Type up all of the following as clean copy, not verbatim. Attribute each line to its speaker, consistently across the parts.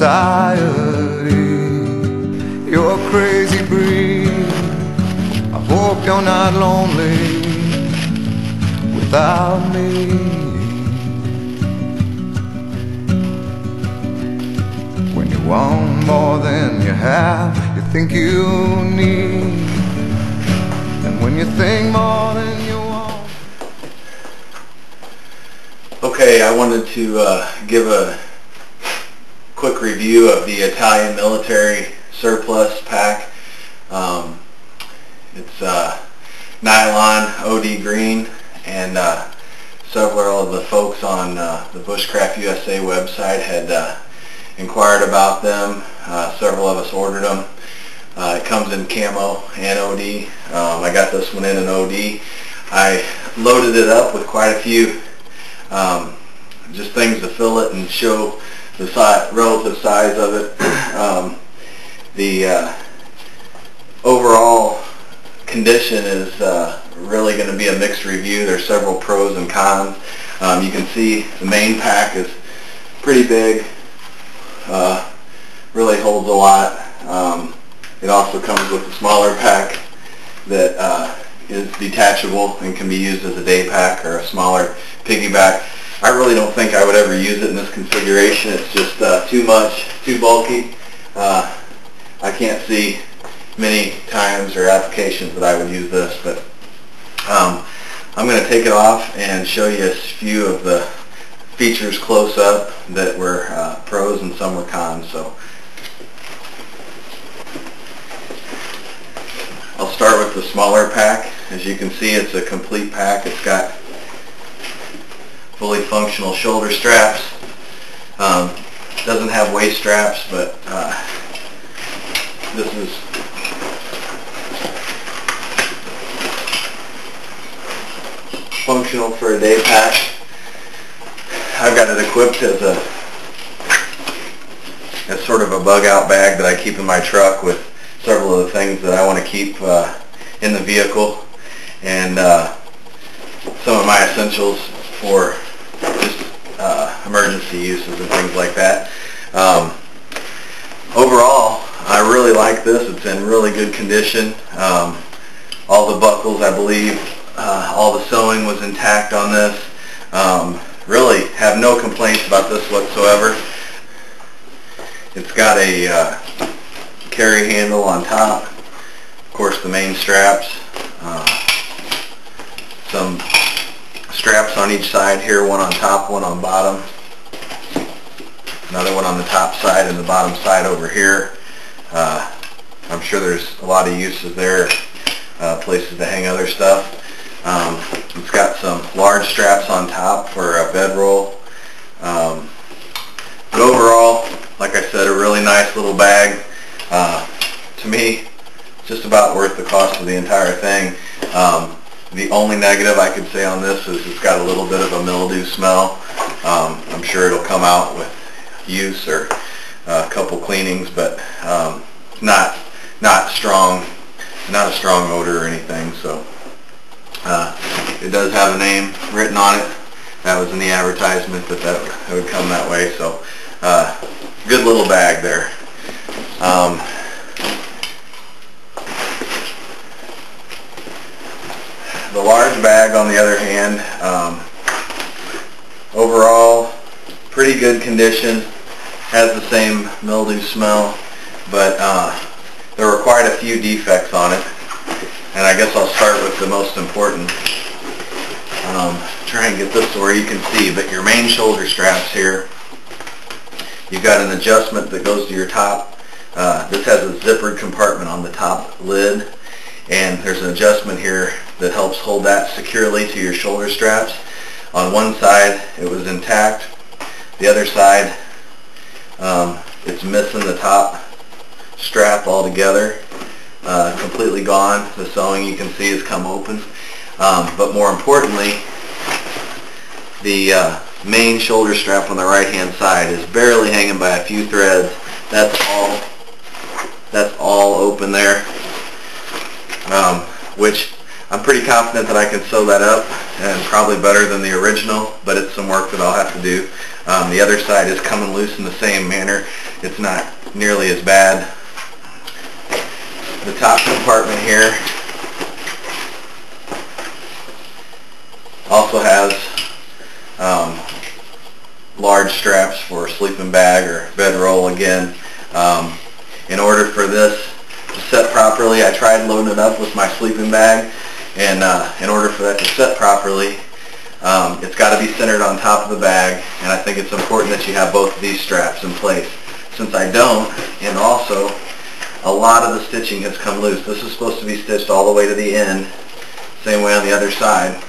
Speaker 1: society. You're a crazy breed. I hope you're not lonely without me. When you want more than you have, you think you need. And when you think more than you want.
Speaker 2: Okay, I wanted to give a quick review of the Italian military surplus pack. It's nylon OD green, and several of the folks on the Bushcraft USA website had inquired about them. Several of us ordered them. It comes in camo and OD. I got this one in an OD. I loaded it up with quite a few just things to fill it and show the relative size of it. The overall condition is really going to be a mixed review. There's several pros and cons. You can see the main pack is pretty big, really holds a lot. It also comes with a smaller pack that is detachable and can be used as a day pack or a smaller piggyback. I really don't think I would ever use it in this configuration. It's just too much, too bulky. I can't see many times or applications that I would use this, but I'm going to take it off and show you a few of the features close up that were pros and some were cons. So I'll start with the smaller pack. As you can see, it's a complete pack. It's got fully functional shoulder straps. Doesn't have waist straps, but this is functional for a day pack. I've got it equipped as sort of a bug out bag that I keep in my truck with several of the things that I want to keep in the vehicle, and some of my essentials for just emergency uses and things like that. Overall, I really like this. It's in really good condition. All the buckles, I believe, all the sewing was intact on this. Really have no complaints about this whatsoever. It's got a carry handle on top, of course the main straps, some straps on each side here, one on top, one on bottom, another one on the top side and the bottom side over here. I'm sure there's a lot of uses there, places to hang other stuff. It's got some large straps on top for a bedroll. But overall, like I said, a really nice little bag. To me, just about worth the cost of the entire thing. The only negative I could say on this is it's got a little bit of a mildew smell. I'm sure it'll come out with use or a couple cleanings, but not strong, not a strong odor or anything. So it does have a name written on it. That was in the advertisement that it would come that way. So good little bag there. The large bag, on the other hand, overall pretty good condition, has the same mildew smell, but there were quite a few defects on it, and I guess I'll start with the most important. Try and get this to where you can see, but your main shoulder straps here, you've got an adjustment that goes to your top. This has a zippered compartment on the top lid, and there's an adjustment here that helps hold that securely to your shoulder straps. On one side it was intact, the other side it's missing the top strap altogether, completely gone. The sewing, you can see, has come open, but more importantly, the main shoulder strap on the right hand side is barely hanging by a few threads. That's all open there, which I'm pretty confident that I can sew that up, and probably better than the original, but it's some work that I'll have to do. The other side is coming loose in the same manner. it's not nearly as bad. The top compartment here also has large straps for sleeping bag or bedroll again. In order for this to set properly, I tried loading it up with my sleeping bag, and in order for that to set properly, it's got to be centered on top of the bag, and I think it's important that you have both of these straps in place. Since I don't, and also a lot of the stitching has come loose. This is supposed to be stitched all the way to the end, same way on the other side,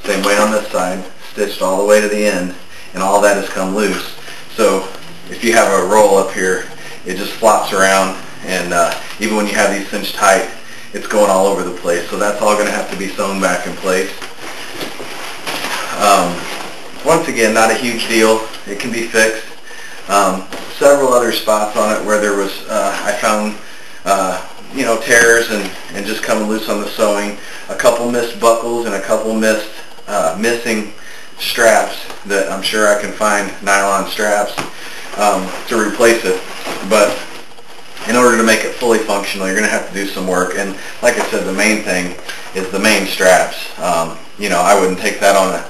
Speaker 2: same way on this side, stitched all the way to the end, and all that has come loose. So if you have a roll up here, it just flops around, and even when you have these cinched tight, it's going all over the place. So that's all going to have to be sewn back in place. Once again, not a huge deal. It can be fixed. Several other spots on it where there was, I found, tears and just coming loose on the sewing. A couple missed buckles and a couple missing straps that I'm sure I can find nylon straps to replace it. But in order to make it fully functional, you're going to have to do some work. And like I said, the main thing is the main straps. I wouldn't take that on a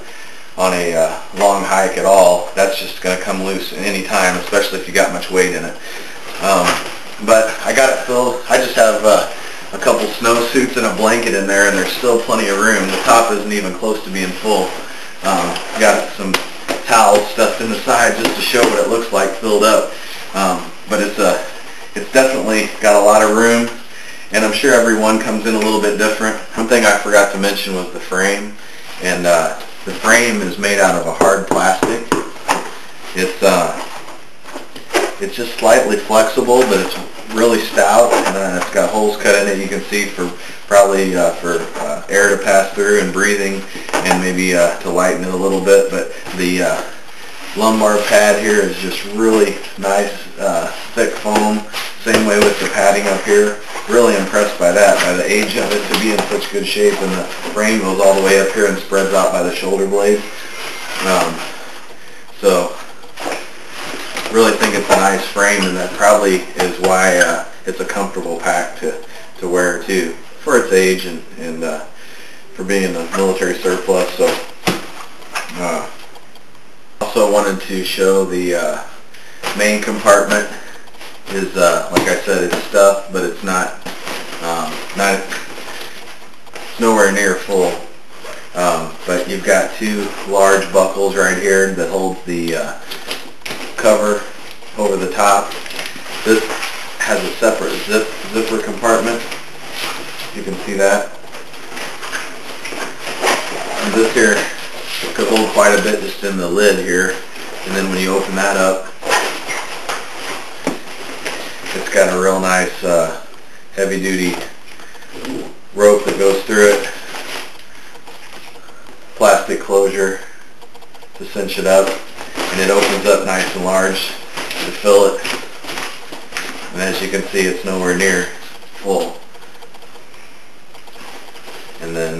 Speaker 2: long hike at all. That's just going to come loose at any time, especially if you got much weight in it. But I got it filled. I just have a couple snowsuits and a blanket in there, and there's still plenty of room. The top isn't even close to being full. Got some towels stuffed in the side just to show what it looks like filled up. But it's definitely got a lot of room, and I'm sure every one comes in a little bit different. One thing I forgot to mention was the frame, and the frame is made out of a hard plastic. It's just slightly flexible, but it's really stout, and it's got holes cut in it. You can see for probably for air to pass through and breathing, and maybe to lighten it a little bit. But the lumbar pad here is just really nice, thick foam. Same way with the padding up here. Really impressed by that, by the age of it to be in such good shape, and the frame goes all the way up here and spreads out by the shoulder blades. So really think it's a nice frame, and that probably is why it's a comfortable pack to wear too, for its age and for being a military surplus. So also wanted to show the main compartment is like I said, it's stuffed, but it's not it's nowhere near full. But you've got two large buckles right here that hold the cover over the top. This has a separate zipper compartment. You can see that. And this here could hold quite a bit just in the lid here. And then when you open that up, it's got a real nice heavy-duty rope that goes through it. Plastic closure to cinch it up, and it opens up nice and large to fill it. And as you can see, it's nowhere near full. And then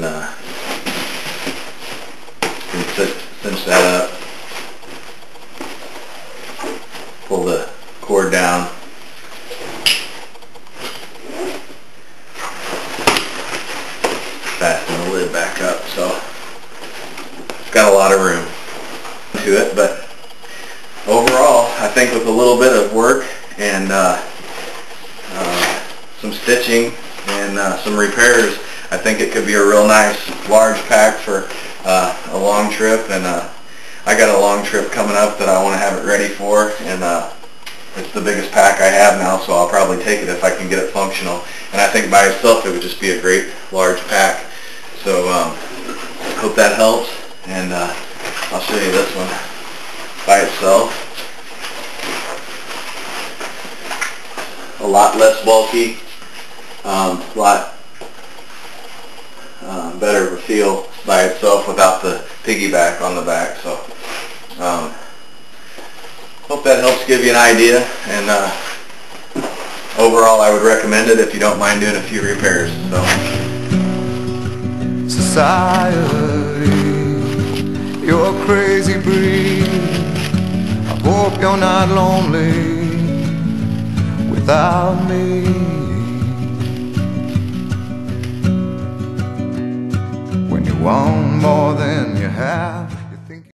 Speaker 2: you can cinch that up, pull the cord down, fasten the lid back up. So it's got a lot of room to it, but overall, I think with a little bit of work and some stitching and some repairs, I think it could be a real nice large pack for a long trip. And I got a long trip coming up that I want to have it ready for, and it's the biggest pack I have now, so I'll probably take it if I can get it functional. And I think by itself it would just be a great large pack. So hope that helps, and I'll show you this one by itself. A lot less bulky, a lot better of a feel by itself without the piggyback on the back. So hope that helps give you an idea, and overall I would recommend it if you don't mind doing a few repairs. So
Speaker 1: society, you're a crazy breed. I hope you're not lonely without me. When you want more than you have,